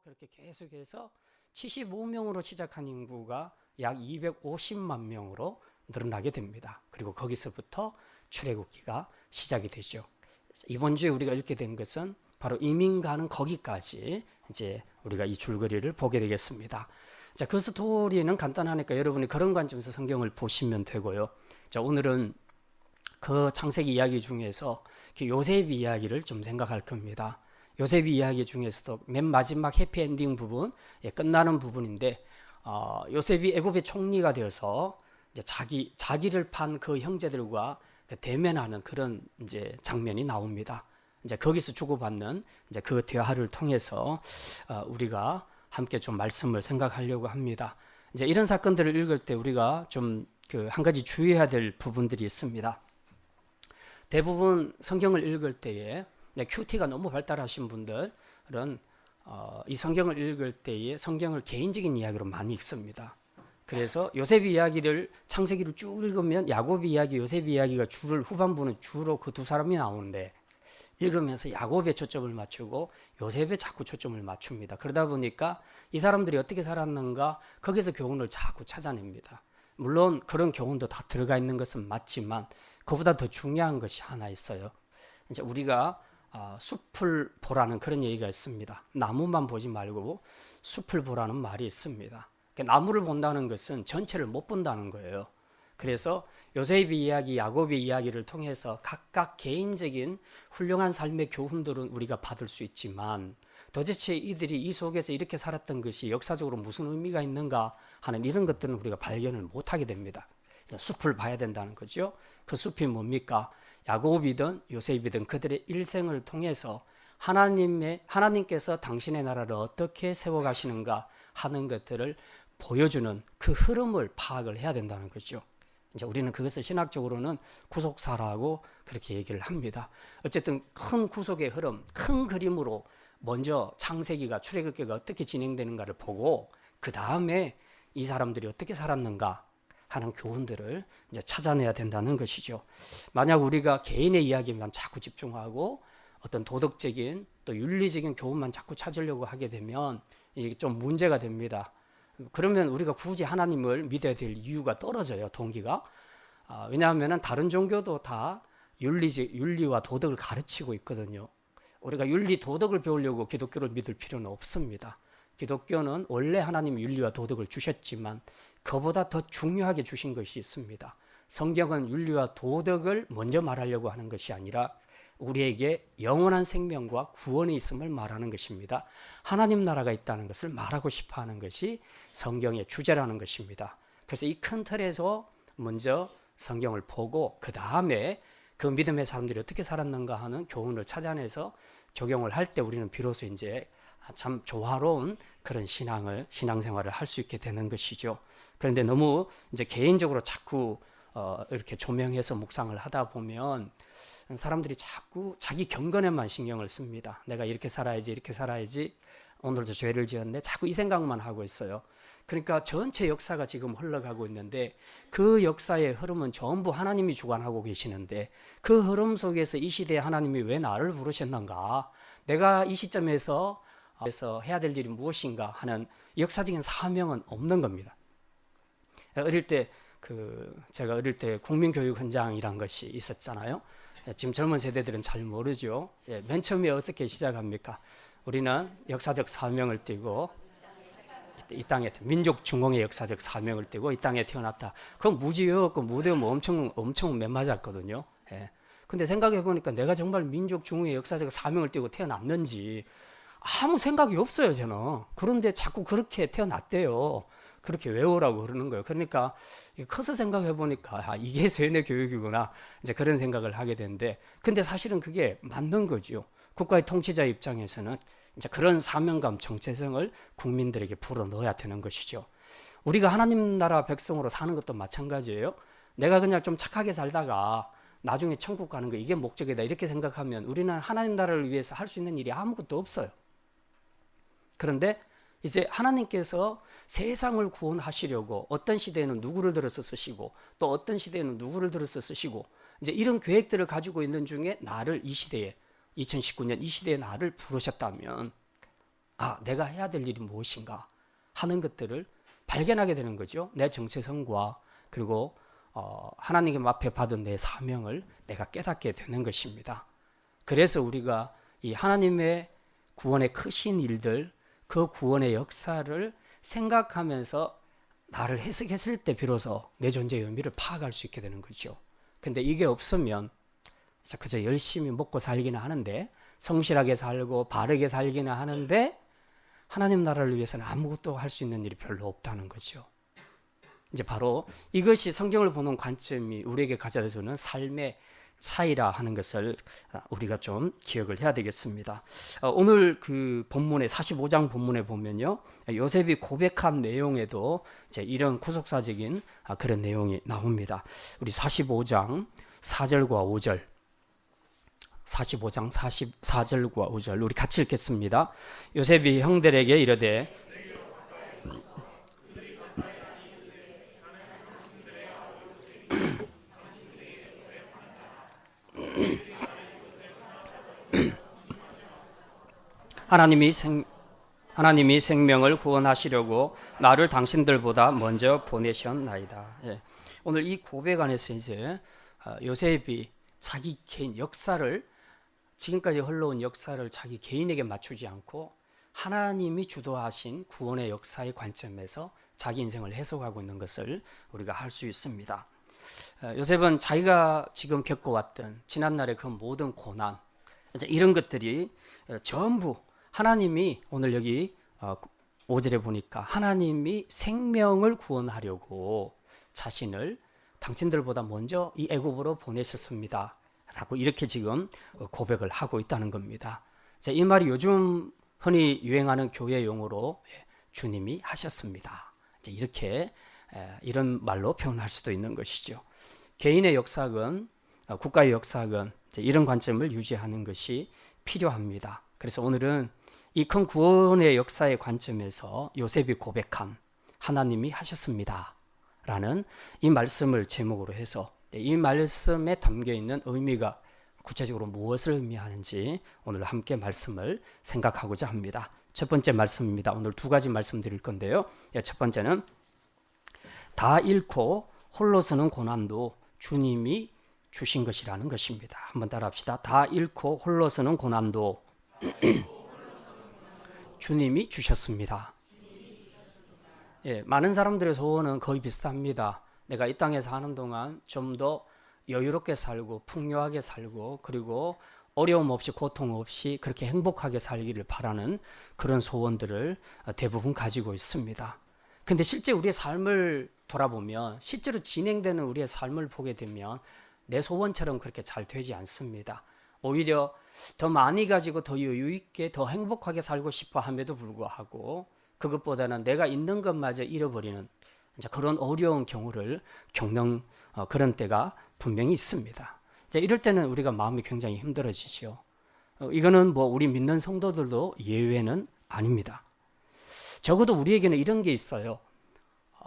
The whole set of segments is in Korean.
그렇게 계속해서 75명으로 시작한 인구가 약 250만 명으로 늘어나게 됩니다. 그리고 거기서부터 출애굽기가 시작이 되죠. 이번 주에 우리가 읽게 된 것은 바로 이민 가는 거기까지 이제 우리가 이 줄거리를 보게 되겠습니다. 자, 그 스토리는 간단하니까 여러분이 그런 관점에서 성경을 보시면 되고요. 자, 오늘은 그 창세기 이야기 중에서 요셉 이야기를 좀 생각할 겁니다. 요셉 이야기 중에서도 맨 마지막 해피엔딩 부분, 끝나는 부분인데 요셉이 애굽의 총리가 되어서 이제 자기를 판 그 형제들과 대면하는 그런 이제 장면이 나옵니다. 이제 거기서 주고받는 이제 그 대화를 통해서 우리가 함께 좀 말씀을 생각하려고 합니다. 이제 이런 사건들을 읽을 때 우리가 좀 한 가지 주의해야 될 부분들이 있습니다. 대부분 성경을 읽을 때에 큐티가 너무 발달하신 분들은 이 성경을 읽을 때에 성경을 개인적인 이야기로 많이 읽습니다. 그래서 요셉 이야기를 창세기를 쭉 읽으면 야곱 이야기, 요셉 이야기가 후반부는 주로 그 두 사람이 나오는데 읽으면서 야곱에 초점을 맞추고 요셉에 자꾸 초점을 맞춥니다. 그러다 보니까 이 사람들이 어떻게 살았는가 거기서 교훈을 자꾸 찾아냅니다. 물론 그런 교훈도 다 들어가 있는 것은 맞지만 그보다 더 중요한 것이 하나 있어요. 이제 우리가 숲을 보라는 그런 얘기가 있습니다. 나무만 보지 말고 숲을 보라는 말이 있습니다. 나무를 본다는 것은 전체를 못 본다는 거예요. 그래서 요셉의 이야기, 야곱의 이야기를 통해서 각각 개인적인 훌륭한 삶의 교훈들은 우리가 받을 수 있지만 도대체 이들이 이 속에서 이렇게 살았던 것이 역사적으로 무슨 의미가 있는가 하는 이런 것들은 우리가 발견을 못하게 됩니다. 숲을 봐야 된다는 거죠. 그 숲이 뭡니까? 야곱이든 요셉이든 그들의 일생을 통해서 하나님께서 당신의 나라를 어떻게 세워가시는가 하는 것들을 보여주는 그 흐름을 파악을 해야 된다는 거죠. 이제 우리는 그것을 신학적으로는 구속사라고 그렇게 얘기를 합니다. 어쨌든 큰 구속의 흐름, 큰 그림으로 먼저 창세기가 출애굽기가 어떻게 진행되는가를 보고 그 다음에 이 사람들이 어떻게 살았는가 하는 교훈들을 이제 찾아내야 된다는 것이죠. 만약 우리가 개인의 이야기만 자꾸 집중하고 어떤 도덕적인 또 윤리적인 교훈만 자꾸 찾으려고 하게 되면 이게 좀 문제가 됩니다. 그러면 우리가 굳이 하나님을 믿어야 될 이유가 떨어져요, 동기가. 왜냐하면 다른 종교도 다 윤리와 도덕을 가르치고 있거든요. 우리가 윤리, 도덕을 배우려고 기독교를 믿을 필요는 없습니다. 기독교는 원래 하나님이 윤리와 도덕을 주셨지만 그보다 더 중요하게 주신 것이 있습니다. 성경은 윤리와 도덕을 먼저 말하려고 하는 것이 아니라 우리에게 영원한 생명과 구원이 있음을 말하는 것입니다. 하나님 나라가 있다는 것을 말하고 싶어 하는 것이 성경의 주제라는 것입니다. 그래서 이 큰 틀에서 먼저 성경을 보고 그 다음에 그 믿음의 사람들이 어떻게 살았는가 하는 교훈을 찾아내서 적용을 할 때 우리는 비로소 이제 참 조화로운 그런 신앙생활을 할 수 있게 되는 것이죠. 그런데 너무 이제 개인적으로 자꾸 이렇게 조명해서 묵상을 하다 보면 사람들이 자꾸 자기 경건에만 신경을 씁니다. 내가 이렇게 살아야지, 이렇게 살아야지. 오늘도 죄를 지었네. 자꾸 이 생각만 하고 있어요. 그러니까 전체 역사가 지금 흘러가고 있는데 그 역사의 흐름은 전부 하나님이 주관하고 계시는데 그 흐름 속에서 이 시대에 하나님이 왜 나를 부르셨는가? 내가 이 시점에서 해야 될 일이 무엇인가 하는 역사적인 사명은 없는 겁니다. 제가 어릴 때 국민교육 현장이란 것이 있었잖아요. 지금 젊은 세대들은 잘 모르죠. 맨 처음에 어떻게 시작합니까? 우리는 역사적 사명을 띠고 이 땅에 민족 중흥의 역사적 사명을 띠고 이 땅에 태어났다. 그건 무지였고 무대면 엄청 매맞았거든요. 근데 생각해 보니까 내가 정말 민족 중흥의 역사적 사명을 띠고 태어났는지 아무 생각이 없어요, 저는. 그런데 자꾸 그렇게 태어났대요. 그렇게 외우라고 그러는 거예요. 그러니까 커서 생각해 보니까 이게 세뇌 교육이구나. 이제 그런 생각을 하게 되는데, 근데 사실은 그게 맞는 거죠. 국가의 통치자 입장에서는 이제 그런 사명감, 정체성을 국민들에게 불어넣어야 되는 것이죠. 우리가 하나님 나라 백성으로 사는 것도 마찬가지예요. 내가 그냥 좀 착하게 살다가 나중에 천국 가는 거 이게 목적이다 이렇게 생각하면 우리는 하나님 나라를 위해서 할 수 있는 일이 아무것도 없어요. 그런데 이제 하나님께서 세상을 구원하시려고 어떤 시대에는 누구를 들어서 쓰시고 또 어떤 시대에는 누구를 들어서 쓰시고 이제 이런 계획들을 가지고 있는 중에 나를 이 시대에 2019년 이 시대에 나를 부르셨다면 내가 해야 될 일이 무엇인가 하는 것들을 발견하게 되는 거죠. 내 정체성과 그리고 하나님 앞에 받은 내 사명을 내가 깨닫게 되는 것입니다. 그래서 우리가 이 하나님의 구원의 크신 일들, 그 구원의 역사를 생각하면서 나를 해석했을 때 비로소 내 존재의 의미를 파악할 수 있게 되는 거죠. 근데 이게 없으면 그저 열심히 먹고 살기는 하는데, 성실하게 살고 바르게 살기는 하는데 하나님 나라를 위해서는 아무것도 할 수 있는 일이 별로 없다는 거죠. 이제 바로 이것이 성경을 보는 관점이 우리에게 가져다주는 삶의 차이라 하는 것을 우리가 좀 기억을 해야 되겠습니다. 오늘 그 본문에 45장 본문에 보면요, 요셉이 고백한 내용에도 이제 이런 구속사적인 그런 내용이 나옵니다. 우리 45장 4절과 5절, 45장 44절과 5절 우리 같이 읽겠습니다. 요셉이 형들에게 이르되 하나님이 생명을 구원하시려고 나를 당신들보다 먼저 보내셨나이다. 예. 오늘 이 고백 안에서 이제 요셉이 자기 개인 역사를, 지금까지 흘러온 역사를 자기 개인에게 맞추지 않고 하나님이 주도하신 구원의 역사의 관점에서 자기 인생을 해석하고 있는 것을 우리가 할 수 있습니다. 요셉은 자기가 지금 겪어왔던 지난날의 그 모든 고난, 이런 것들이 전부 하나님이, 오늘 여기 5절에 보니까 하나님이 생명을 구원하려고 자신을 당신들보다 먼저 이 애굽으로 보내셨습니다 라고 이렇게 지금 고백을 하고 있다는 겁니다. 이 말이 요즘 흔히 유행하는 교회 용어로 주님이 하셨습니다, 이렇게 이런 말로 표현할 수도 있는 것이죠. 개인의 역사건 국가의 역사건 이런 관점을 유지하는 것이 필요합니다. 그래서 오늘은 이 큰 구원의 역사의 관점에서 요셉이 고백한 하나님이 하셨습니다 라는 이 말씀을 제목으로 해서 이 말씀에 담겨 있는 의미가 구체적으로 무엇을 의미하는지 오늘 함께 말씀을 생각하고자 합니다. 첫 번째 말씀입니다. 오늘 두 가지 말씀드릴 건데요. 첫 번째는 다 잃고 홀로 서는 고난도 주님이 주신 것이라는 것입니다. 한번 따라합시다. 다 잃고 홀로 서는 고난도 주님이 주셨습니다. 예, 많은 사람들의 소원은 거의 비슷합니다. 내가 이 땅에 사는 동안 좀 더 여유롭게 살고 풍요하게 살고 그리고 어려움 없이 고통 없이 그렇게 행복하게 살기를 바라는 그런 소원들을 대부분 가지고 있습니다. 근데 실제 우리의 삶을 돌아보면, 실제로 진행되는 우리의 삶을 보게 되면 내 소원처럼 그렇게 잘 되지 않습니다. 오히려 더 많이 가지고 더 여유 있게 더 행복하게 살고 싶어 함에도 불구하고 그것보다는 내가 있는 것마저 잃어버리는 그런 어려운 경우를 겪는 그런 때가 분명히 있습니다. 이럴 때는 우리가 마음이 굉장히 힘들어지죠. 이거는 뭐 우리 믿는 성도들도 예외는 아닙니다. 적어도 우리에게는 이런 게 있어요.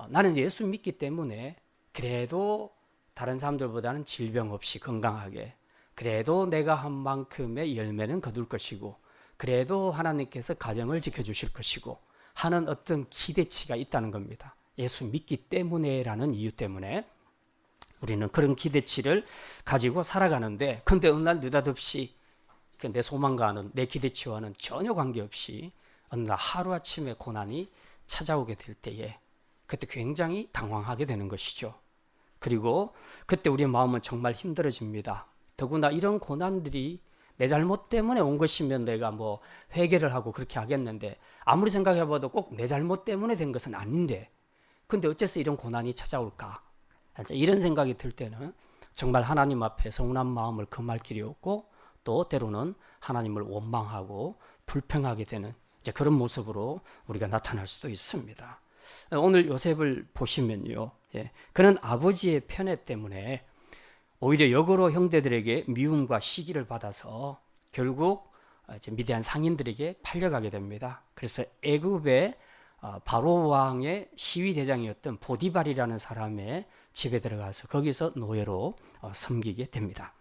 나는 예수 믿기 때문에 그래도 다른 사람들보다는 질병 없이 건강하게, 그래도 내가 한 만큼의 열매는 거둘 것이고, 그래도 하나님께서 가정을 지켜주실 것이고 하는 어떤 기대치가 있다는 겁니다. 예수 믿기 때문에라는 이유 때문에 우리는 그런 기대치를 가지고 살아가는데, 근데 어느 날 느닷없이 내 소망과는 내 기대치와는 전혀 관계없이 어느 날 하루아침에 고난이 찾아오게 될 때에 그때 굉장히 당황하게 되는 것이죠. 그리고 그때 우리의 마음은 정말 힘들어집니다. 더구나 이런 고난들이 내 잘못 때문에 온 것이면 내가 뭐 회개를 하고 그렇게 하겠는데, 아무리 생각해봐도 꼭 내 잘못 때문에 된 것은 아닌데 근데 어째서 이런 고난이 찾아올까, 이런 생각이 들 때는 정말 하나님 앞에 서운한 마음을 금할 길이 없고 또 때로는 하나님을 원망하고 불평하게 되는 그런 모습으로 우리가 나타날 수도 있습니다. 오늘 요셉을 보시면요, 그는 아버지의 편애 때문에 오히려 역으로 형제들에게 미움과 시기를 받아서 결국 미디안 상인들에게 팔려가게 됩니다. 그래서 애굽의 바로 왕의 시위 대장이었던 보디발이라는 사람의 집에 들어가서 거기서 노예로 섬기게 됩니다.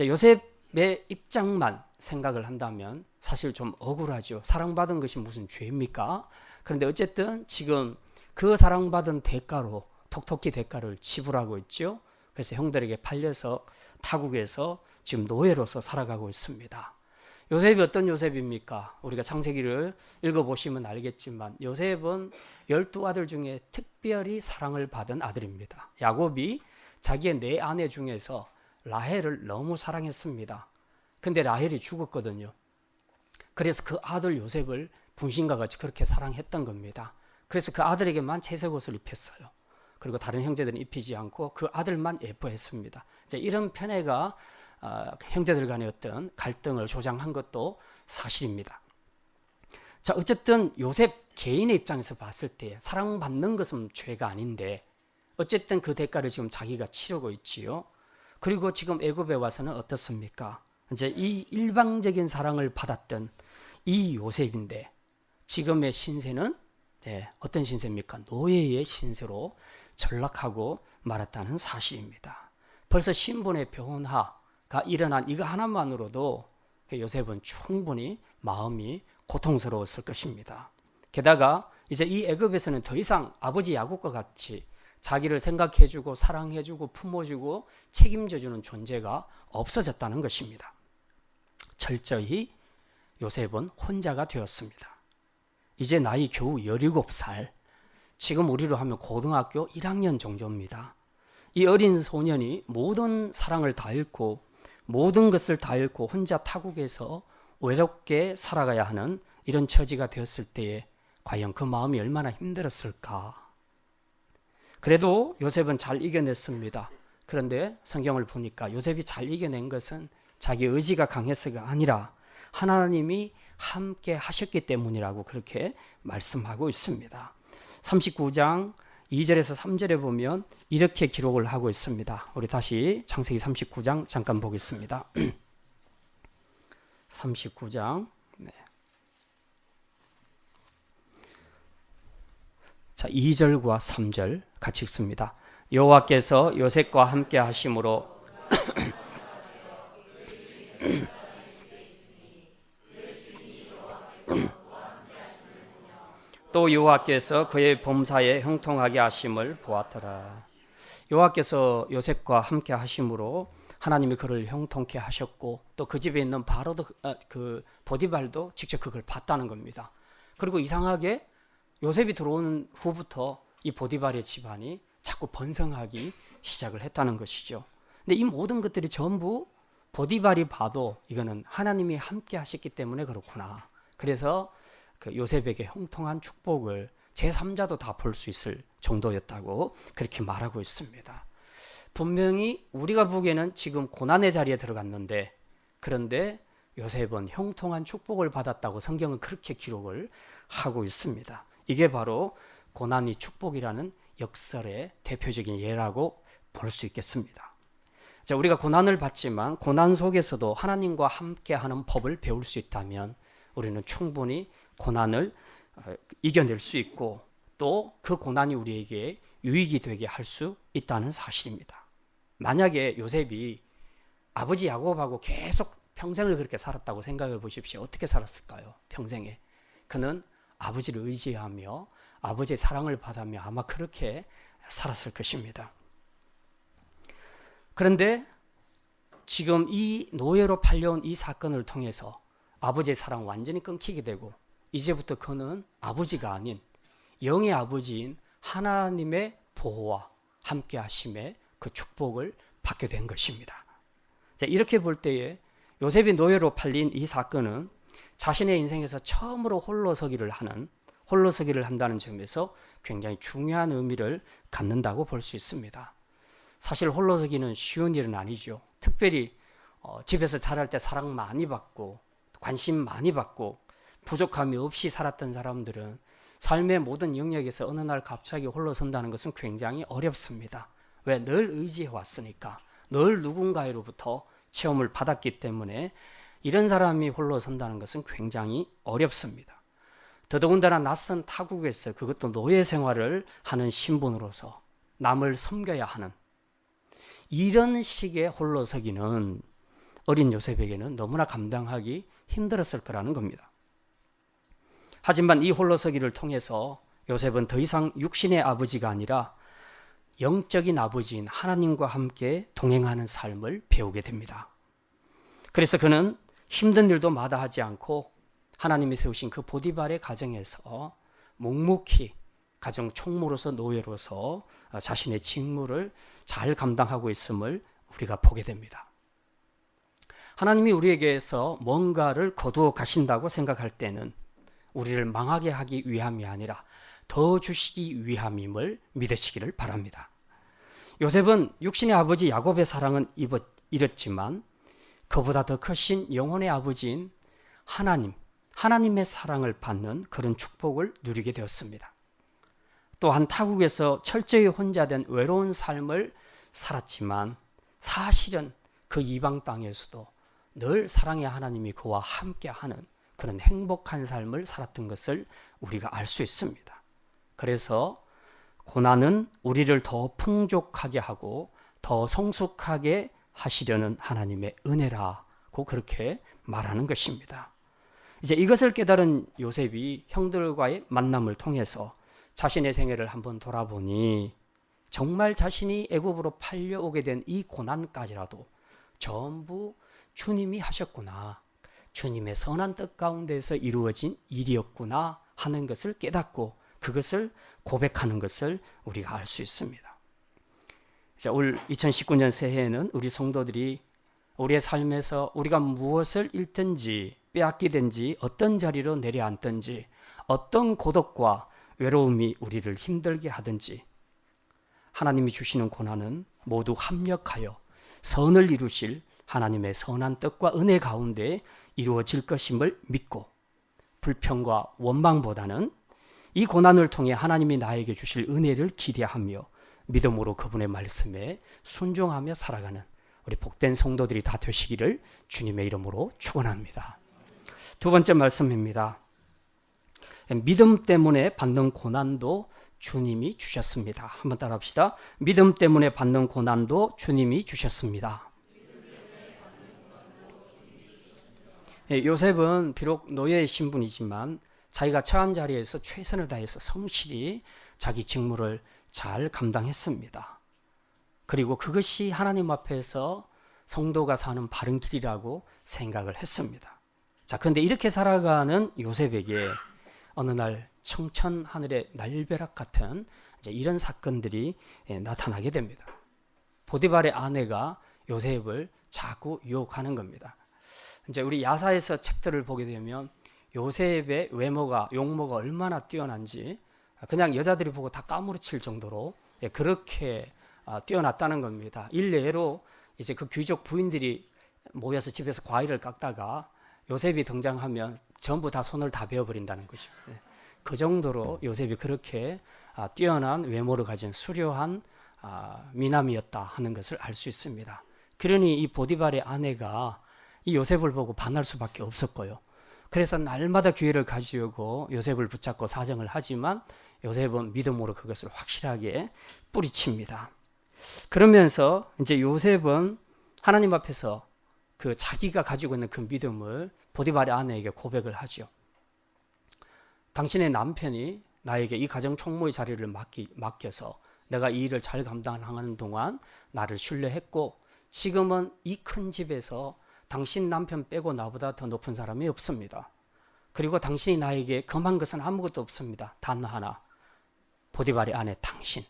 요셉의 입장만 생각을 한다면 사실 좀 억울하죠. 사랑받은 것이 무슨 죄입니까? 그런데 어쨌든 지금 그 사랑받은 대가로 톡톡히 대가를 지불하고 있죠. 그래서 형들에게 팔려서 타국에서 지금 노예로서 살아가고 있습니다. 요셉이 어떤 요셉입니까? 우리가 창세기를 읽어보시면 알겠지만 요셉은 12아들 중에 특별히 사랑을 받은 아들입니다. 야곱이 자기의 4아내 중에서 라헬을 너무 사랑했습니다. 근데 라헬이 죽었거든요. 그래서 그 아들 요셉을 분신과 같이 그렇게 사랑했던 겁니다. 그래서 그 아들에게만 채색 옷을 입혔어요. 그리고 다른 형제들은 입히지 않고 그 아들만 예뻐했습니다. 이제 이런 편애가 형제들 간의 어떤 갈등을 조장한 것도 사실입니다. 자, 어쨌든 요셉 개인의 입장에서 봤을 때 사랑받는 것은 죄가 아닌데 어쨌든 그 대가를 지금 자기가 치르고 있지요. 그리고 지금 애굽에 와서는 어떻습니까? 이제 이 일방적인 사랑을 받았던 이 요셉인데 지금의 신세는 어떤 신세입니까? 노예의 신세로 전락하고 말았다는 사실입니다. 벌써 신분의 변화가 일어난 이거 하나만으로도 요셉은 충분히 마음이 고통스러웠을 것입니다. 게다가 이제 이 애굽에서는 더 이상 아버지 야곱과 같이 자기를 생각해주고 사랑해주고 품어주고 책임져주는 존재가 없어졌다는 것입니다. 철저히 요셉은 혼자가 되었습니다. 이제 나이 겨우 17살, 지금 우리로 하면 고등학교 1학년 정도입니다. 이 어린 소년이 모든 사랑을 다 잃고 모든 것을 다 잃고 혼자 타국에서 외롭게 살아가야 하는 이런 처지가 되었을 때에 과연 그 마음이 얼마나 힘들었을까. 그래도 요셉은 잘 이겨냈습니다. 그런데 성경을 보니까 요셉이 잘 이겨낸 것은 자기 의지가 강해서가 아니라 하나님이 함께 하셨기 때문이라고 그렇게 말씀하고 있습니다. 39장 2절에서 3절에 보면 이렇게 기록을 하고 있습니다. 우리 다시 창세기 39장 잠깐 보겠습니다. 39장 자, 2절과 3절 같이 읽습니다. 여호와께서 요셉과 함께 하심으로 또 여호와께서 그의 범사에 형통하게 하심을 보았더라. 여호와께서 요셉과 함께 하심으로 하나님이 그를 형통케 하셨고 또 그 집에 있는 바로도 그 보디발도 직접 그걸 봤다는 겁니다. 그리고 이상하게 요셉이 들어오는 후부터 이 보디발의 집안이 자꾸 번성하기 시작을 했다는 것이죠. 근데 이 모든 것들이 전부 보디발이 봐도 이거는 하나님이 함께 하셨기 때문에 그렇구나. 그래서 그 요셉에게 형통한 축복을 제3자도 다 볼 수 있을 정도였다고 그렇게 말하고 있습니다. 분명히 우리가 보기에는 지금 고난의 자리에 들어갔는데 그런데 요셉은 형통한 축복을 받았다고 성경은 그렇게 기록을 하고 있습니다. 이게 바로 고난이 축복이라는 역설의 대표적인 예라고 볼 수 있겠습니다. 자, 우리가 고난을 받지만 고난 속에서도 하나님과 함께하는 법을 배울 수 있다면 우리는 충분히 고난을 이겨낼 수 있고 또 그 고난이 우리에게 유익이 되게 할 수 있다는 사실입니다. 만약에 요셉이 아버지 야곱하고 계속 평생을 그렇게 살았다고 생각해 보십시오. 어떻게 살았을까요? 평생에. 그는 아버지를 의지하며 아버지의 사랑을 받으며 아마 그렇게 살았을 것입니다. 그런데 지금 이 노예로 팔려온 이 사건을 통해서 아버지의 사랑 완전히 끊기게 되고 이제부터 그는 아버지가 아닌 영의 아버지인 하나님의 보호와 함께 하심의 그 축복을 받게 된 것입니다. 자, 이렇게 볼 때에 요셉이 노예로 팔린 이 사건은 자신의 인생에서 처음으로 홀로서기를 한다는 점에서 굉장히 중요한 의미를 갖는다고 볼 수 있습니다. 사실 홀로서기는 쉬운 일은 아니죠. 특별히 집에서 자랄 때 사랑 많이 받고 관심 많이 받고 부족함이 없이 살았던 사람들은 삶의 모든 영역에서 어느 날 갑자기 홀로 선다는 것은 굉장히 어렵습니다. 왜? 늘 의지해 왔으니까. 늘 누군가로부터 체험을 받았기 때문에 이런 사람이 홀로 선다는 것은 굉장히 어렵습니다. 더더군다나 낯선 타국에서 그것도 노예 생활을 하는 신분으로서 남을 섬겨야 하는 이런 식의 홀로서기는 어린 요셉에게는 너무나 감당하기 힘들었을 거라는 겁니다. 하지만 이 홀로서기를 통해서 요셉은 더 이상 육신의 아버지가 아니라 영적인 아버지인 하나님과 함께 동행하는 삶을 배우게 됩니다. 그래서 그는 힘든 일도 마다하지 않고 하나님이 세우신 그 보디발의 가정에서 묵묵히 가정 총무로서 노예로서 자신의 직무를 잘 감당하고 있음을 우리가 보게 됩니다. 하나님이 우리에게서 뭔가를 거두어 가신다고 생각할 때는 우리를 망하게 하기 위함이 아니라 더 주시기 위함임을 믿으시기를 바랍니다. 요셉은 육신의 아버지 야곱의 사랑은 잃었지만 그보다 더 크신 영혼의 아버지인 하나님의 사랑을 받는 그런 축복을 누리게 되었습니다. 또한 타국에서 철저히 혼자 된 외로운 삶을 살았지만 사실은 그 이방 땅에서도 늘 사랑의 하나님이 그와 함께하는 그런 행복한 삶을 살았던 것을 우리가 알 수 있습니다. 그래서 고난은 우리를 더 풍족하게 하고 더 성숙하게 하시려는 하나님의 은혜라고 그렇게 말하는 것입니다. 이제 이것을 깨달은 요셉이 형들과의 만남을 통해서 자신의 생애를 한번 돌아보니 정말 자신이 애굽으로 팔려오게 된 이 고난까지라도 전부 주님이 하셨구나, 주님의 선한 뜻 가운데서 이루어진 일이었구나 하는 것을 깨닫고 그것을 고백하는 것을 우리가 알 수 있습니다. 이제 올 2019년 새해에는 우리 성도들이 우리의 삶에서 우리가 무엇을 잃든지 빼앗기든지 어떤 자리로 내려앉든지 어떤 고독과 외로움이 우리를 힘들게 하든지 하나님이 주시는 고난은 모두 합력하여 선을 이루실 하나님의 선한 뜻과 은혜 가운데 이루어질 것임을 믿고 불평과 원망보다는 이 고난을 통해 하나님이 나에게 주실 은혜를 기대하며 믿음으로 그분의 말씀에 순종하며 살아가는 우리 복된 성도들이 다 되시기를 주님의 이름으로 축원합니다. 두 번째 말씀입니다. 믿음 때문에 받는 고난도 주님이 주셨습니다. 한번 따라합시다. 믿음 때문에 받는 고난도 주님이 주셨습니다. 요셉은 비록 노예의 신분이지만 자기가 처한 자리에서 최선을 다해서 성실히 자기 직무를 잘 감당했습니다. 그리고 그것이 하나님 앞에서 성도가 사는 바른 길이라고 생각을 했습니다. 자, 그런데 이렇게 살아가는 요셉에게 어느 날 청천 하늘의 날벼락 같은 이런 사건들이 나타나게 됩니다. 보디발의 아내가 요셉을 자꾸 유혹하는 겁니다. 이제 우리 야사에서 책들을 보게 되면 요셉의 외모가 용모가 얼마나 뛰어난지 그냥 여자들이 보고 다 까무러칠 정도로 그렇게 뛰어났다는 겁니다. 일례로 이제 그 귀족 부인들이 모여서 집에서 과일을 깎다가 요셉이 등장하면 전부 다 손을 다 베어버린다는 거죠. 그 정도로 요셉이 그렇게 뛰어난 외모를 가진 수려한 미남이었다 하는 것을 알 수 있습니다. 그러니 이 보디발의 아내가 이 요셉을 보고 반할 수밖에 없었고요. 그래서 날마다 기회를 가지려고 요셉을 붙잡고 사정을 하지만 요셉은 믿음으로 그것을 확실하게 뿌리칩니다. 그러면서 이제 요셉은 하나님 앞에서 그 자기가 가지고 있는 그 믿음을 보디발의 아내에게 고백을 하죠. 당신의 남편이 나에게 이 가정 총무의 자리를 맡겨서 내가 이 일을 잘 감당하는 동안 나를 신뢰했고 지금은 이 큰 집에서 당신 남편 빼고 나보다 더 높은 사람이 없습니다. 그리고 당신이 나에게 금한 것은 아무것도 없습니다. 단 하나, 보디발의 아내 당신.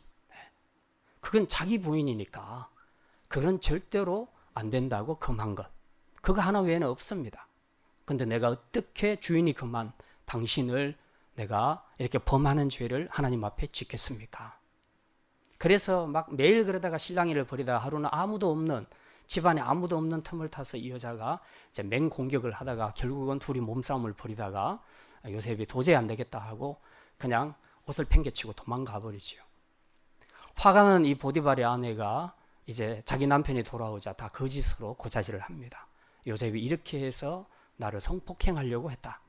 그건 자기 부인이니까 그건 절대로 안 된다고 금한 것. 그거 하나 외에는 없습니다. 근데 내가 어떻게 주인이 금한 당신을 내가 이렇게 범하는 죄를 하나님 앞에 짓겠습니까? 그래서 막 매일 그러다가 실랑이를 벌이다가 하루는 아무도 없는 집안에 아무도 없는 틈을 타서 이 여자가 이제 맹공격을 하다가 결국은 둘이 몸싸움을 벌이다가 요셉이 도저히 안 되겠다 하고 그냥 옷을 팽개치고 도망가 버리죠. 화가 난 이 보디발의 아내가 이제 자기 남편이 돌아오자 다 거짓으로 고자질을 합니다. 요셉이 이렇게 해서 나를 성폭행하려고 했다.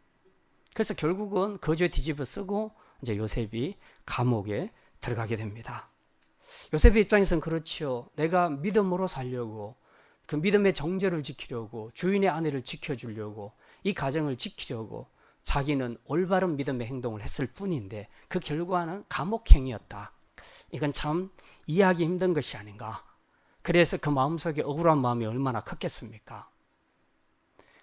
그래서 결국은 거주에 뒤집어 쓰고 이제 요셉이 감옥에 들어가게 됩니다. 요셉의 입장에서는 그렇죠. 내가 믿음으로 살려고 그 믿음의 정절을 지키려고 주인의 아내를 지켜주려고 이 가정을 지키려고 자기는 올바른 믿음의 행동을 했을 뿐인데 그 결과는 감옥행이었다. 이건 참 이해하기 힘든 것이 아닌가. 그래서 그 마음속에 억울한 마음이 얼마나 컸겠습니까?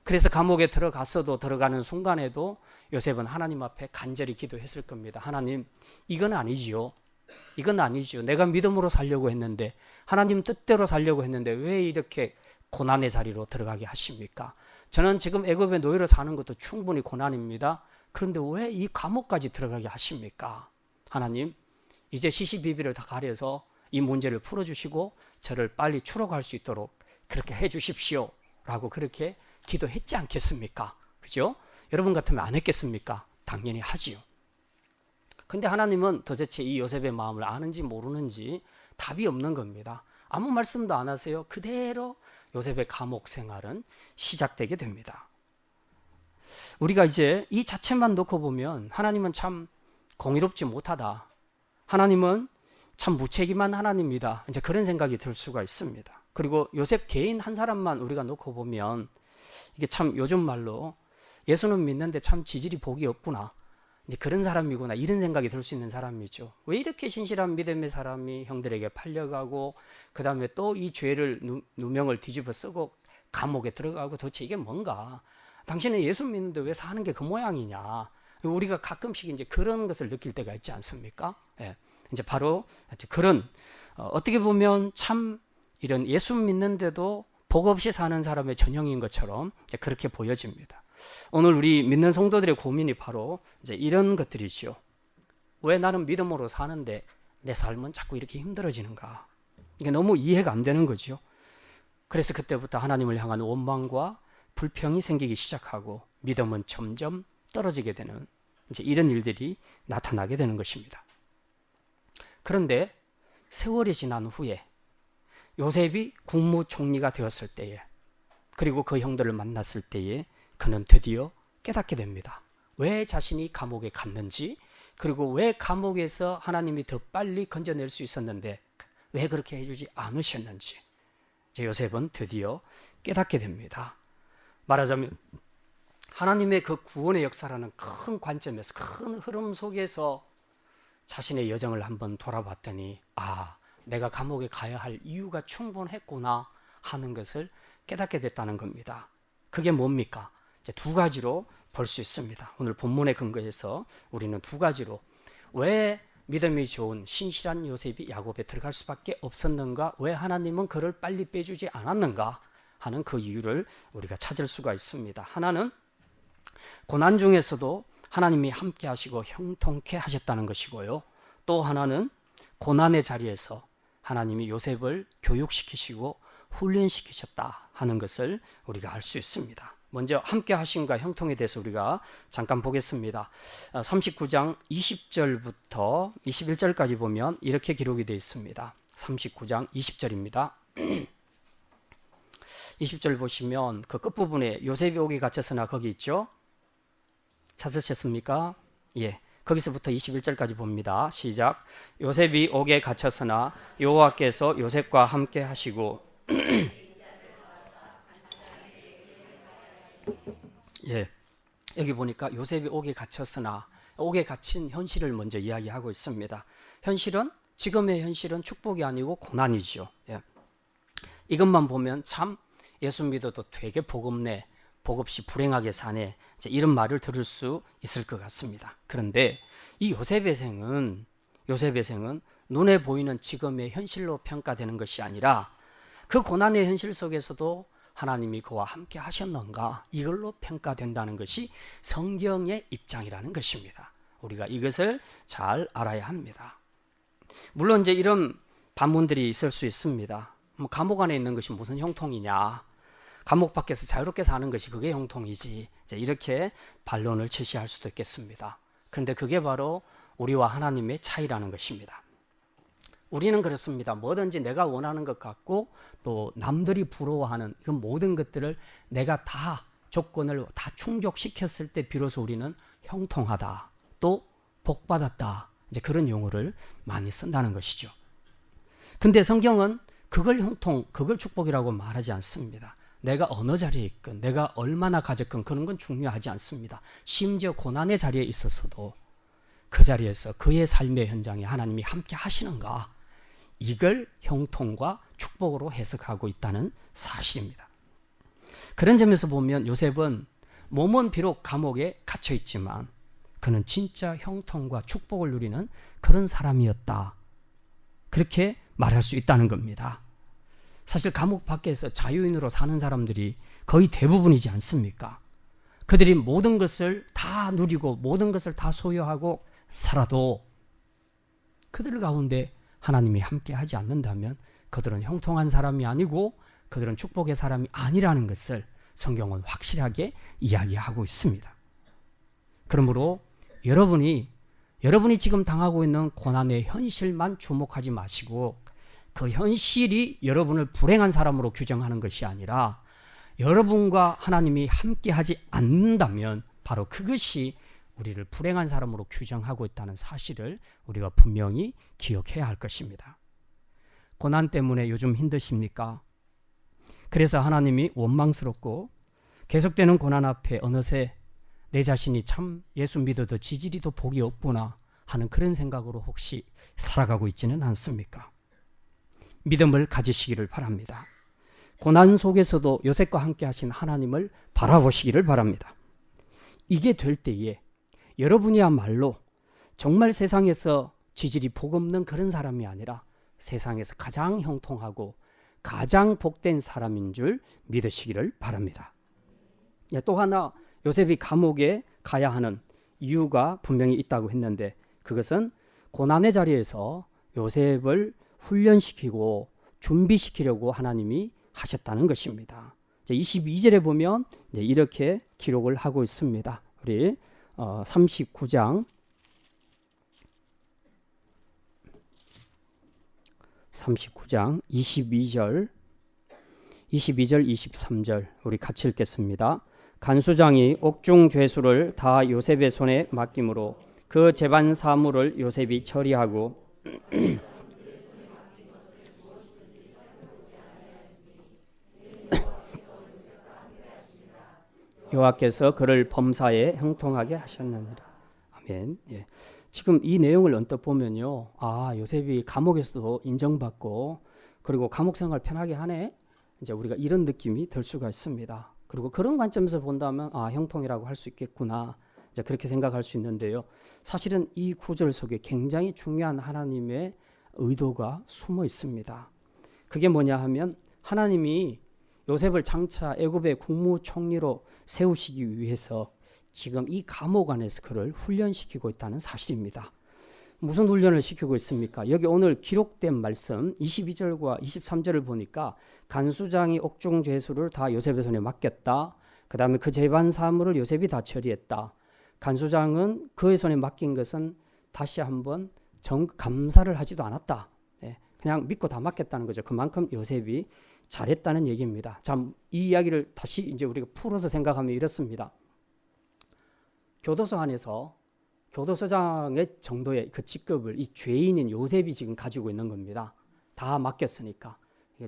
그래서 감옥에 들어갔어도 들어가는 순간에도 요셉은 하나님 앞에 간절히 기도했을 겁니다. 하나님, 이건 아니지요. 이건 아니지요. 내가 믿음으로 살려고 했는데, 하나님 뜻대로 살려고 했는데 왜 이렇게 고난의 자리로 들어가게 하십니까? 저는 지금 애굽의 노예로 사는 것도 충분히 고난입니다. 그런데 왜 이 감옥까지 들어가게 하십니까? 하나님, 이제 시시비비를 다 가려서 이 문제를 풀어주시고 저를 빨리 추록할 수 있도록 그렇게 해주십시오 라고 그렇게 기도했지 않겠습니까? 그죠? 여러분 같으면 안 했겠습니까? 당연히 하지요. 근데 하나님은 도대체 이 요셉의 마음을 아는지 모르는지 답이 없는 겁니다. 아무 말씀도 안 하세요. 그대로 요셉의 감옥 생활은 시작되게 됩니다. 우리가 이제 이 자체만 놓고 보면 하나님은 참 공의롭지 못하다. 하나님은 참 무책임한 하나님이다. 이제 그런 생각이 들 수가 있습니다. 그리고 요셉 개인 한 사람만 우리가 놓고 보면 이게 참 요즘 말로 예수는 믿는데 참 지질이 복이 없구나. 이제 그런 사람이구나. 이런 생각이 들 수 있는 사람이죠. 왜 이렇게 신실한 믿음의 사람이 형들에게 팔려가고 그 다음에 또 이 죄를 누명을 뒤집어 쓰고 감옥에 들어가고 도대체 이게 뭔가. 당신은 예수 믿는데 왜 사는 게 그 모양이냐. 우리가 가끔씩 이제 그런 것을 느낄 때가 있지 않습니까? 예. 이제 바로 그런 어떻게 보면 참 이런 예수 믿는데도 복 없이 사는 사람의 전형인 것처럼 이제 그렇게 보여집니다. 오늘 우리 믿는 성도들의 고민이 바로 이제 이런 것들이죠. 왜 나는 믿음으로 사는데 내 삶은 자꾸 이렇게 힘들어지는가? 이게 너무 이해가 안 되는 거죠. 그래서 그때부터 하나님을 향한 원망과 불평이 생기기 시작하고 믿음은 점점 떨어지게 되는 이제 이런 일들이 나타나게 되는 것입니다. 그런데 세월이 지난 후에 요셉이 국무총리가 되었을 때에 그리고 그 형들을 만났을 때에 그는 드디어 깨닫게 됩니다. 왜 자신이 감옥에 갔는지 그리고 왜 감옥에서 하나님이 더 빨리 건져낼 수 있었는데 왜 그렇게 해주지 않으셨는지 이제 요셉은 드디어 깨닫게 됩니다. 말하자면 하나님의 그 구원의 역사라는 큰 관점에서 큰 흐름 속에서 자신의 여정을 한번 돌아봤더니 아, 내가 감옥에 가야 할 이유가 충분했구나 하는 것을 깨닫게 됐다는 겁니다. 그게 뭡니까? 이제 두 가지로 볼 수 있습니다. 오늘 본문의 근거에서 우리는 두 가지로 왜 믿음이 좋은 신실한 요셉이 야곱에 들어갈 수밖에 없었는가? 왜 하나님은 그를 빨리 빼주지 않았는가? 하는 그 이유를 우리가 찾을 수가 있습니다. 하나는 고난 중에서도 하나님이 함께 하시고 형통케 하셨다는 것이고요. 또 하나는 고난의 자리에서 하나님이 요셉을 교육시키시고 훈련시키셨다 하는 것을 우리가 알 수 있습니다. 먼저 함께 하심과 형통에 대해서 우리가 잠깐 보겠습니다. 39장 20절부터 21절까지 보면 이렇게 기록이 되어 있습니다. 39장 20절입니다. 20절 보시면 그 끝부분에 요셉이 옥에 갇혔으나 거기 있죠? 찾으셨습니까? 예. 거기서부터 21절까지 봅니다. 시작. 요셉이 옥에 갇혔으나 여호와께서 요셉과 함께 하시고 예. 여기 보니까 요셉이 옥에 갇혔으나 옥에 갇힌 현실을 먼저 이야기하고 있습니다. 현실은 지금의 현실은 축복이 아니고 고난이죠. 예. 이것만 보면 참 예수 믿어도 되게 복 없네, 복 없이 불행하게 사네 이런 말을 들을 수 있을 것 같습니다. 그런데 이 요셉의 생은 눈에 보이는 지금의 현실로 평가되는 것이 아니라 그 고난의 현실 속에서도 하나님이 그와 함께 하셨는가 이걸로 평가된다는 것이 성경의 입장이라는 것입니다. 우리가 이것을 잘 알아야 합니다. 물론 이제 이런 반문들이 있을 수 있습니다. 감옥 안에 있는 것이 무슨 형통이냐, 감옥 밖에서 자유롭게 사는 것이 그게 형통이지, 이제 이렇게 반론을 제시할 수도 있겠습니다. 그런데 그게 바로 우리와 하나님의 차이라는 것입니다. 우리는 그렇습니다. 뭐든지 내가 원하는 것 같고 또 남들이 부러워하는 그 모든 것들을 내가 다 조건을 다 충족시켰을 때 비로소 우리는 형통하다, 또 복받았다, 이제 그런 용어를 많이 쓴다는 것이죠. 근데 성경은 그걸 형통, 그걸 축복이라고 말하지 않습니다. 내가 어느 자리에 있건 내가 얼마나 가졌건 그런 건 중요하지 않습니다. 심지어 고난의 자리에 있어서도 그 자리에서 그의 삶의 현장에 하나님이 함께 하시는가, 이걸 형통과 축복으로 해석하고 있다는 사실입니다. 그런 점에서 보면 요셉은 몸은 비록 감옥에 갇혀 있지만 그는 진짜 형통과 축복을 누리는 그런 사람이었다, 그렇게 말할 수 있다는 겁니다. 사실 감옥 밖에서 자유인으로 사는 사람들이 거의 대부분이지 않습니까? 그들이 모든 것을 다 누리고 모든 것을 다 소유하고 살아도 그들 가운데 하나님이 함께 하지 않는다면 그들은 형통한 사람이 아니고 그들은 축복의 사람이 아니라는 것을 성경은 확실하게 이야기하고 있습니다. 그러므로 여러분이 지금 당하고 있는 고난의 현실만 주목하지 마시고 그 현실이 여러분을 불행한 사람으로 규정하는 것이 아니라 여러분과 하나님이 함께 하지 않는다면 바로 그것이 우리를 불행한 사람으로 규정하고 있다는 사실을 우리가 분명히 기억해야 할 것입니다. 고난 때문에 요즘 힘드십니까? 그래서 하나님이 원망스럽고 계속되는 고난 앞에 어느새 내 자신이 참 예수 믿어도 지지리도 복이 없구나 하는 그런 생각으로 혹시 살아가고 있지는 않습니까? 믿음을 가지시기를 바랍니다. 고난 속에서도 요셉과 함께 하신 하나님을 바라보시기를 바랍니다. 이게 될 때에 여러분이야말로 정말 세상에서 지질이 복 없는 그런 사람이 아니라 세상에서 가장 형통하고 가장 복된 사람인 줄 믿으시기를 바랍니다. 또 하나, 요셉이 감옥에 가야 하는 이유가 분명히 있다고 했는데 그것은 고난의 자리에서 요셉을 훈련시키고 준비시키려고 하나님이 하셨다는 것입니다. 22절에 보면 이렇게 기록을 하고 있습니다. 우리 39장 22절 23절 우리 같이 읽겠습니다. 간수장이 옥중 죄수를 다 요셉의 손에 맡김으로 그 재반 사물을 요셉이 처리하고 여호와께서 그를 범사에 형통하게 하셨느니라. 아멘. 예. 지금 이 내용을 언뜻 보면요, 요셉이 감옥에서도 인정받고 그리고 감옥 생활 편하게 하네, 이제 우리가 이런 느낌이 들 수가 있습니다. 그리고 그런 관점에서 본다면 형통이라고 할 수 있겠구나, 이제 그렇게 생각할 수 있는데요. 사실은 이 구절 속에 굉장히 중요한 하나님의 의도가 숨어 있습니다. 그게 뭐냐 하면 하나님이 요셉을 장차 애굽의 국무총리로 세우시기 위해서 지금 이 감옥 안에서 그를 훈련시키고 있다는 사실입니다. 무슨 훈련을 시키고 있습니까? 여기 오늘 기록된 말씀 22절과 23절을 보니까 간수장이 옥중 죄수를 다 요셉의 손에 맡겼다. 그 다음에 그 재반 사물을 요셉이 다 처리했다. 간수장은 그의 손에 맡긴 것은 다시 한번 감사를 하지도 않았다. 그냥 믿고 다 맡겼다는 거죠. 그만큼 요셉이 잘했다는 얘기입니다. 참, 이 이야기를 다시 이제 우리가 풀어서 생각하면 이렇습니다. 교도소 안에서 교도소장의 정도의 그 직급을 이 죄인인 요셉이 지금 가지고 있는 겁니다. 다 맡겼으니까.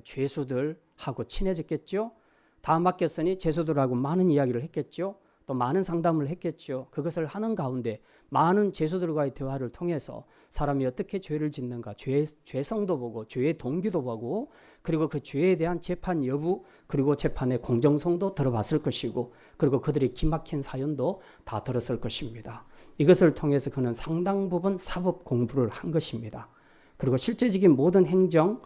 죄수들하고 친해졌겠죠. 다 맡겼으니 죄수들하고 많은 이야기를 했겠죠. 또 많은 상담을 했겠죠. 그것을 하는 가운데 많은 죄수들과의 대화를 통해서 사람이 어떻게 죄를 짓는가, 죄성도 보고 죄의 동기도 보고 그리고 그 죄에 대한 재판 여부 그리고 재판의 공정성도 들어봤을 것이고 그리고 그들의 기막힌 사연도 다 들었을 것입니다. 이것을 통해서 그는 상당 부분 사법 공부를 한 것입니다. 그리고 실제적인 모든 행정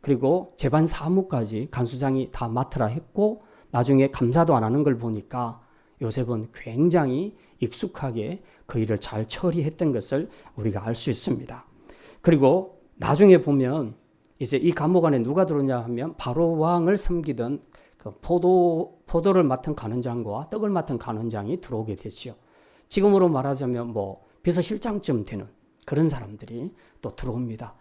그리고 재반 사무까지 간수장이 다 맡으라 했고 나중에 감사도 안 하는 걸 보니까 요셉은 굉장히 익숙하게 그 일을 잘 처리했던 것을 우리가 알 수 있습니다. 그리고 나중에 보면 이제 이 감옥 안에 누가 들어오냐 하면 바로 왕을 섬기던 그 포도를 맡은 간원장과 떡을 맡은 간원장이 들어오게 되죠. 지금으로 말하자면 비서실장쯤 되는 그런 사람들이 또 들어옵니다.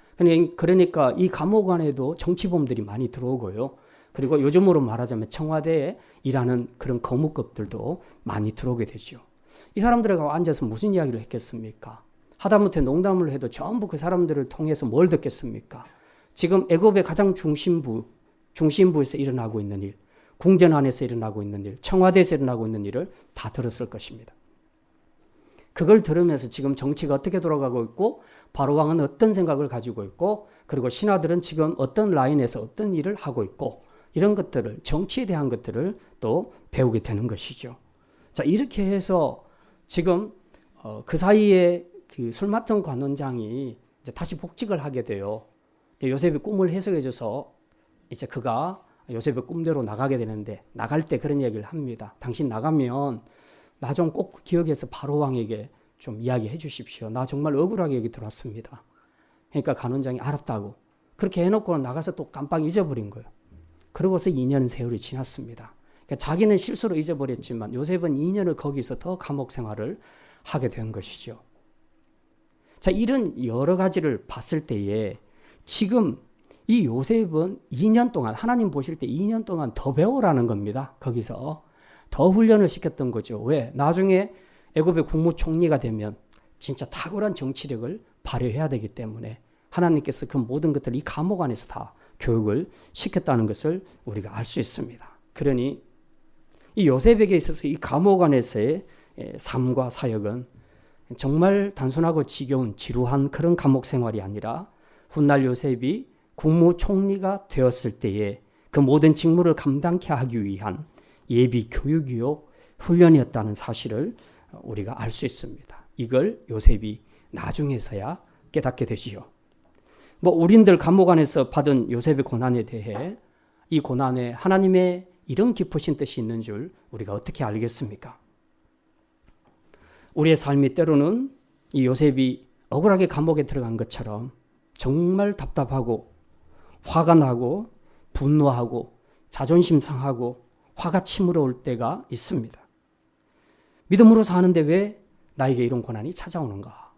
그러니까 이 감옥 안에도 정치범들이 많이 들어오고요. 그리고 요즘으로 말하자면 청와대에 일하는 그런 거무급들도 많이 들어오게 되죠. 이 사람들하고 앉아서 무슨 이야기를 했겠습니까? 하다못해 농담을 해도 전부 그 사람들을 통해서 뭘 듣겠습니까? 지금 애굽의 가장 중심부에서 일어나고 있는 일, 궁전 안에서 일어나고 있는 일, 청와대에서 일어나고 있는 일을 다 들었을 것입니다. 그걸 들으면서 지금 정치가 어떻게 돌아가고 있고 바로왕은 어떤 생각을 가지고 있고 그리고 신하들은 지금 어떤 라인에서 어떤 일을 하고 있고 이런 것들을 정치에 대한 것들을 또 배우게 되는 것이죠. 자, 이렇게 해서 지금 그 사이에 그 술 맡은 관원장이 이제 다시 복직을 하게 돼요. 요셉이 꿈을 해석해줘서 이제 그가 요셉의 꿈대로 나가게 되는데 나갈 때 그런 얘기를 합니다. 당신 나가면 나 좀 꼭 기억해서 바로왕에게 좀 이야기해 주십시오. 나 정말 억울하게 여기 들어왔습니다. 그러니까 관원장이 알았다고 그렇게 해놓고 나가서 또 깜빡 잊어버린 거예요. 그러고서 2년 세월이 지났습니다. 그러니까 자기는 실수로 잊어버렸지만 요셉은 2년을 거기서 더 감옥 생활을 하게 된 것이죠. 자, 이런 여러 가지를 봤을 때에 지금 이 요셉은 2년 동안 하나님 보실 때 2년 동안 더 배우라는 겁니다. 거기서 더 훈련을 시켰던 거죠. 왜? 나중에 애굽의 국무총리가 되면 진짜 탁월한 정치력을 발휘해야 되기 때문에 하나님께서 그 모든 것들을 이 감옥 안에서 다 교육을 시켰다는 것을 우리가 알 수 있습니다. 그러니 이 요셉에게 있어서 이 감옥 안에서의 삶과 사역은 정말 단순하고 지겨운 지루한 그런 감옥 생활이 아니라 훗날 요셉이 국무총리가 되었을 때에 그 모든 직무를 감당케 하기 위한 예비 교육이요 훈련이었다는 사실을 우리가 알 수 있습니다. 이걸 요셉이 나중에서야 깨닫게 되지요. 우린들 감옥 안에서 받은 요셉의 고난에 대해 이 고난에 하나님의 이런 깊으신 뜻이 있는 줄 우리가 어떻게 알겠습니까? 우리의 삶이 때로는 이 요셉이 억울하게 감옥에 들어간 것처럼 정말 답답하고 화가 나고 분노하고 자존심 상하고 화가 치밀어올 때가 있습니다. 믿음으로 사는데 왜 나에게 이런 고난이 찾아오는가?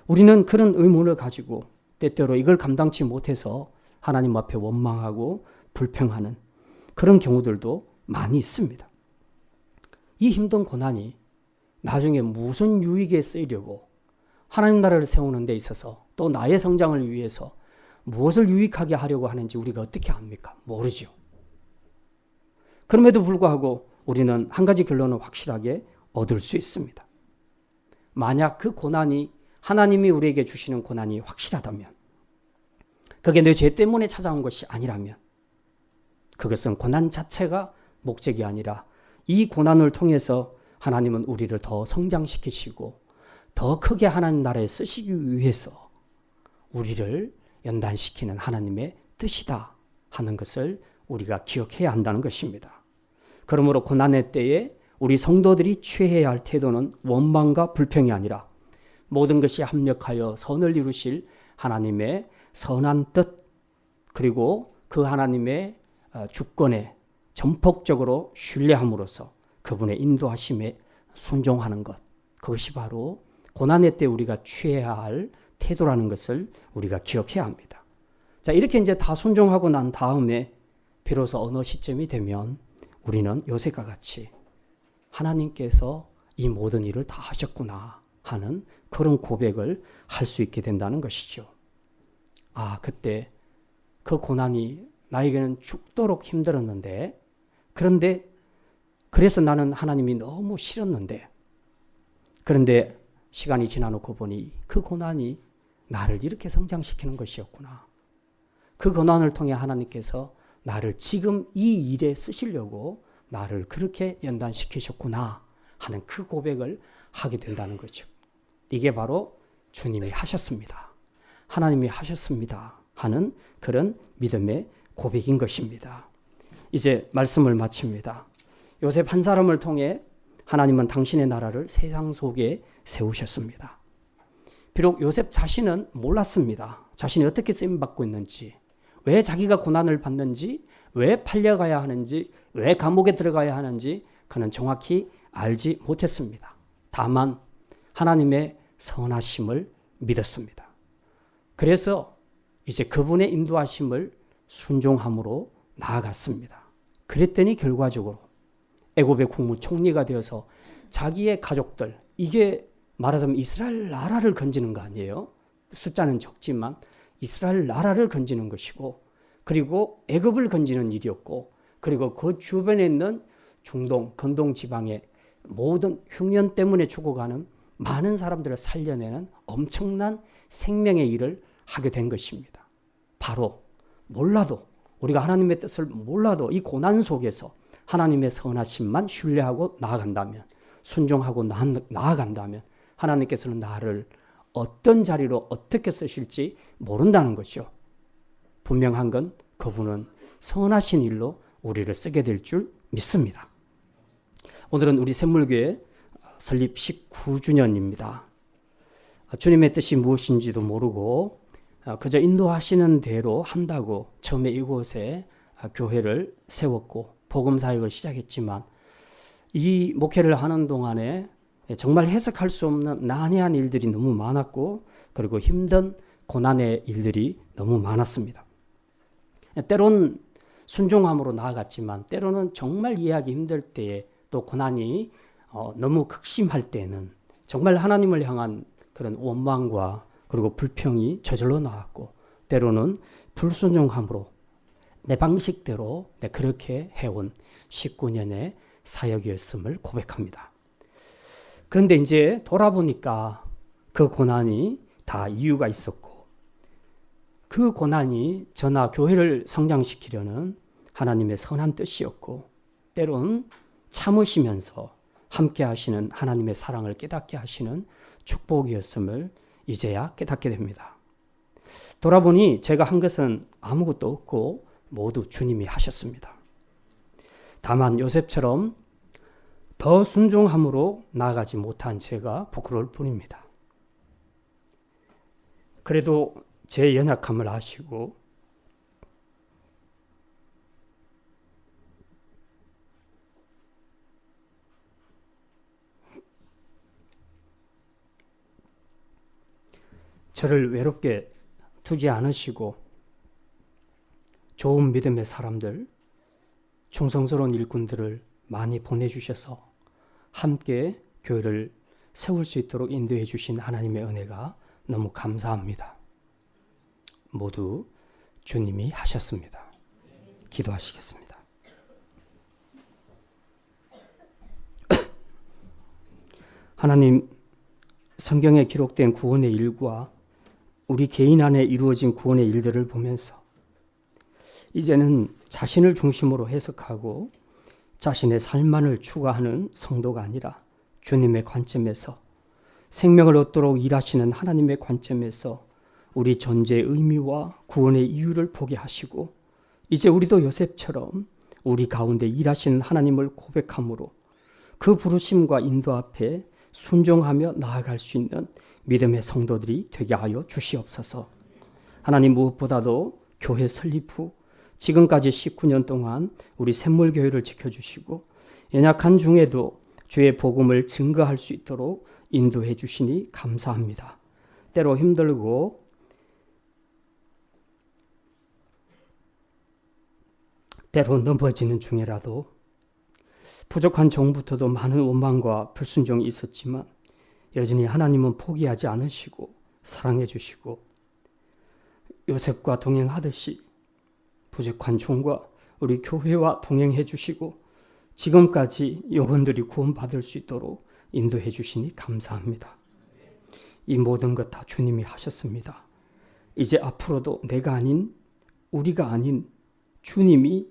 우리는 그런 의문을 가지고 때때로 이걸 감당치 못해서 하나님 앞에 원망하고 불평하는 그런 경우들도 많이 있습니다. 이 힘든 고난이 나중에 무슨 유익에 쓰이려고 하나님 나라를 세우는 데 있어서 또 나의 성장을 위해서 무엇을 유익하게 하려고 하는지 우리가 어떻게 압니까? 모르죠. 그럼에도 불구하고 우리는 한 가지 결론을 확실하게 얻을 수 있습니다. 만약 그 고난이 하나님이 우리에게 주시는 고난이 확실하다면, 그게 내 죄 때문에 찾아온 것이 아니라면, 그것은 고난 자체가 목적이 아니라 이 고난을 통해서 하나님은 우리를 더 성장시키시고 더 크게 하나님 나라에 쓰시기 위해서 우리를 연단시키는 하나님의 뜻이다 하는 것을 우리가 기억해야 한다는 것입니다. 그러므로 고난의 때에 우리 성도들이 취해야 할 태도는 원망과 불평이 아니라 모든 것이 합력하여 선을 이루실 하나님의 선한 뜻, 그리고 그 하나님의 주권에 전폭적으로 신뢰함으로써 그분의 인도하심에 순종하는 것, 그것이 바로 고난의 때 우리가 취해야 할 태도라는 것을 우리가 기억해야 합니다. 자, 이렇게 이제 다 순종하고 난 다음에 비로소 어느 시점이 되면 우리는 요셉과 같이 하나님께서 이 모든 일을 다 하셨구나 하는 그런 고백을 할 수 있게 된다는 것이죠. 아, 그때 그 고난이 나에게는 죽도록 힘들었는데, 그런데 그래서 나는 하나님이 너무 싫었는데, 그런데 시간이 지나놓고 보니 그 고난이 나를 이렇게 성장시키는 것이었구나. 그 고난을 통해 하나님께서 나를 지금 이 일에 쓰시려고 나를 그렇게 연단시키셨구나 하는 그 고백을 하게 된다는 거죠. 이게 바로 주님이 하셨습니다. 하나님이 하셨습니다 하는 그런 믿음의 고백인 것입니다. 이제 말씀을 마칩니다. 요셉 한 사람을 통해 하나님은 당신의 나라를 세상 속에 세우셨습니다. 비록 요셉 자신은 몰랐습니다. 자신이 어떻게 쓰임받고 있는지, 왜 자기가 고난을 받는지, 왜 팔려가야 하는지, 왜 감옥에 들어가야 하는지 그는 정확히 알지 못했습니다. 다만 하나님의 선하심을 믿었습니다. 그래서 이제 그분의 인도하심을 순종함으로 나아갔습니다. 그랬더니 결과적으로 애굽의 국무총리가 되어서 자기의 가족들, 이게 말하자면 이스라엘 나라를 건지는 거 아니에요? 숫자는 적지만 이스라엘 나라를 건지는 것이고, 그리고 애굽을 건지는 일이었고, 그리고 그 주변에 있는 중동, 건동 지방의 모든 흉년 때문에 죽어가는 많은 사람들을 살려내는 엄청난 생명의 일을 하게 된 것입니다. 바로 몰라도, 우리가 하나님의 뜻을 몰라도 이 고난 속에서 하나님의 선하심만 신뢰하고 나아간다면, 순종하고 나아간다면 하나님께서는 나를 어떤 자리로 어떻게 쓰실지 모른다는 것이죠. 분명한 건 그분은 선하신 일로 우리를 쓰게 될 줄 믿습니다. 오늘은 우리 샘물교회 설립 19주년입니다. 주님의 뜻이 무엇인지도 모르고 그저 인도하시는 대로 한다고 처음에 이곳에 교회를 세웠고 복음 사역을 시작했지만, 이 목회를 하는 동안에 정말 해석할 수 없는 난해한 일들이 너무 많았고, 그리고 힘든 고난의 일들이 너무 많았습니다. 때론 순종함으로 나아갔지만, 때로는 정말 이해하기 힘들 때에, 또 고난이 너무 극심할 때는 정말 하나님을 향한 그런 원망과 그리고 불평이 저절로 나왔고, 때로는 불순종함으로 내 방식대로 그렇게 해온 19년의 사역이었음을 고백합니다. 그런데 이제 돌아보니까 그 고난이 다 이유가 있었고, 그 고난이 저나 교회를 성장시키려는 하나님의 선한 뜻이었고, 때론 참으시면서 함께 하시는 하나님의 사랑을 깨닫게 하시는 축복이었음을 이제야 깨닫게 됩니다. 돌아보니 제가 한 것은 아무것도 없고 모두 주님이 하셨습니다. 다만 요셉처럼 더 순종함으로 나아가지 못한 제가 부끄러울 뿐입니다. 그래도 제 연약함을 아시고 저를 외롭게 두지 않으시고 좋은 믿음의 사람들, 충성스러운 일꾼들을 많이 보내주셔서 함께 교회를 세울 수 있도록 인도해 주신 하나님의 은혜가 너무 감사합니다. 모두 주님이 하셨습니다. 기도하시겠습니다. 하나님, 성경에 기록된 구원의 일과 우리 개인 안에 이루어진 구원의 일들을 보면서 이제는 자신을 중심으로 해석하고 자신의 삶만을 추구하는 성도가 아니라 주님의 관점에서, 생명을 얻도록 일하시는 하나님의 관점에서 우리 존재의 의미와 구원의 이유를 보게 하시고, 이제 우리도 요셉처럼 우리 가운데 일하시는 하나님을 고백함으로 그 부르심과 인도 앞에 순종하며 나아갈 수 있는 믿음의 성도들이 되게 하여 주시옵소서. 하나님, 무엇보다도 교회 설립 후 지금까지 19년 동안 우리 샘물교회를 지켜주시고 연약한 중에도 주의 복음을 증거할 수 있도록 인도해 주시니 감사합니다. 때로 힘들고 때로 넘어지는 중에라도 부족한 종부터도 많은 원망과 불순종이 있었지만 여전히 하나님은 포기하지 않으시고 사랑해 주시고, 요셉과 동행하듯이 부족한 종과 우리 교회와 동행해 주시고 지금까지 영혼들이 구원받을 수 있도록 인도해 주시니 감사합니다. 이 모든 것 다 주님이 하셨습니다. 이제 앞으로도 내가 아닌, 우리가 아닌 주님이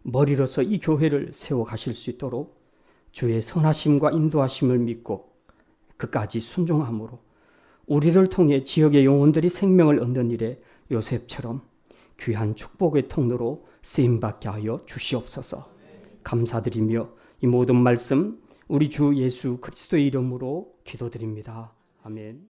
머리로서 이 교회를 세워 가실 수 있도록 주의 선하심과 인도하심을 믿고 끝까지 순종함으로 우리를 통해 지역의 영혼들이 생명을 얻는 일에 요셉처럼 귀한 축복의 통로로 쓰임받게 하여 주시옵소서. 감사드리며 이 모든 말씀 우리 주 예수 그리스도의 이름으로 기도드립니다. 아멘.